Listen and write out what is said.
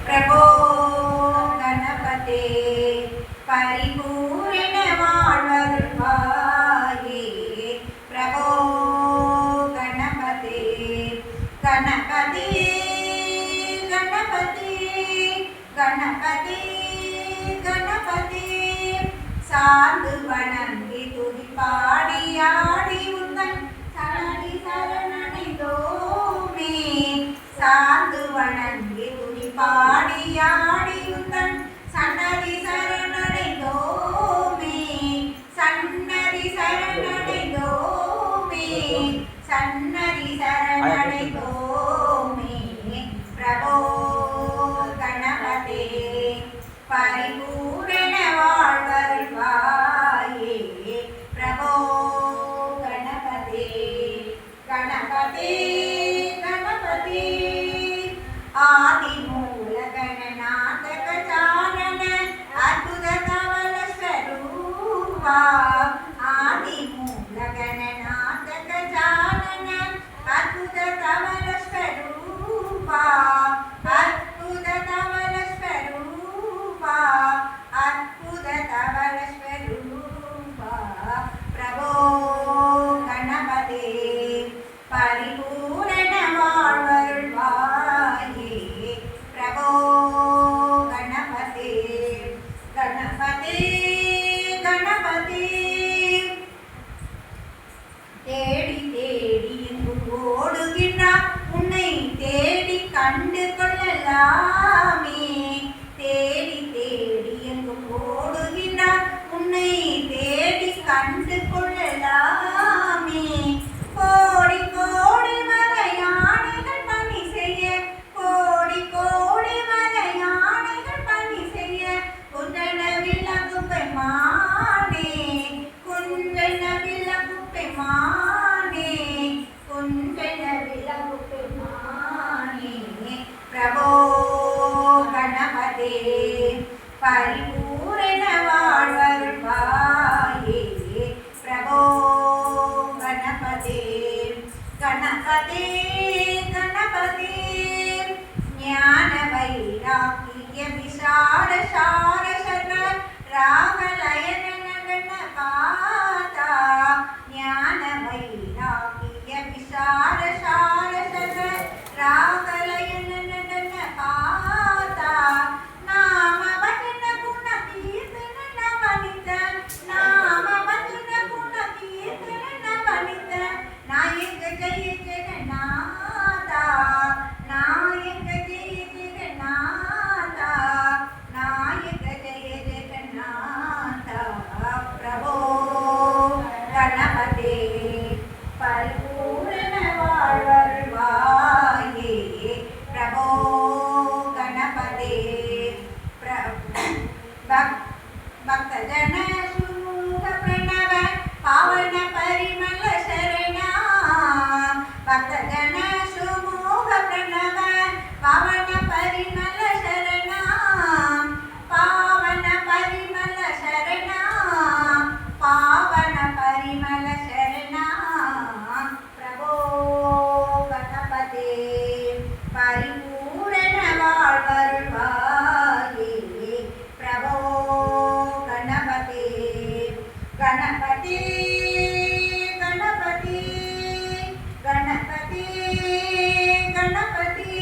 प्रभो गणपते परिपूर्ण வாழ்வருள்வாயே प्रभो गणपते गणपति गणपति गणपति गणपति சார்ந்து வணங்கி துதிப்பாடி ஆடி உந்தன் சரணி சரணடைந்தோமே சார்ந்து வணங்கி துதிப்பாடி ஆடி உந்தன் சன்னதி சரணடைந்தோமே சன்னதி சரணடைந்தோமே சன்னதி சரணடைந்தோமே பிரபோ கணபதே பரிபூரண வாழ்வருள்வாயே பிரபோ கணபதே கணபதே கணபதே ஆதி மூல கணநாத கஜானன அற்புத தவள ஸ்வரூபா ஆதி மூல கணநாத கஜானன அற்புத தவள ஸ்வரூபா அற்புத தவள ஸ்வரூபா அற்புத தவள ஸ்வரூபா பிரபோ கணபதே பரிபூரண வாழ்வருள்வாயே பிரபோ கணபதே கணபதே கணபதே தேடி தேடி எங்கும் ஓடுகின்றார் உன்னை தேடி கண்டு கொள்ளலாமே தேடி தேடி எங்கும் ஓடுகின்றார் உன்னை தேடி கண்டு கொள்ளலாமே கோடி கோடி மலையானைகள் பணி செய்ய கோடி கோடி மலையானைகள் பணி செய்ய குன்றன விலகுப்பை மானே குன்றன விலகுப்பை மானே குன்றன விலகுப்பை மானே பிரபோ கணபதே பரிபூரண வாழ்வருள்வாயே பிரபோ கணபதே கணபதே கணபதே ஞான வைராக்கிய விசார சார சர்வ ராகலயன கணபாதா ஞான வைராக்கிய விசார சார சர்வ ராகலயன கணபாதா நாம வச்சன குண கீர்த்தன நவனித நாம வச்சன குண கீர்த்தன நவனித நாயக ஜெய ஜெகநாதா நாயக ஜெய ஜெகநாதா நாயக ஜெய ஜெகநாதா பிரபோ கணபதே பரிபூரண வாழ்வருள்வாயே பிரபோ கணபதே भक्तजन सुमुख प्रणव पावन परिमल शरणा भक्तजन सुमुख प्रणव पावन परिमल शरणा पावन परिमल शरणा पावन परिमल शरणा प्रभो गणपते परिपूर्ण வாழ்வருள்வாயே प्रभो गणपते गणपति गणपति गणपति गणपति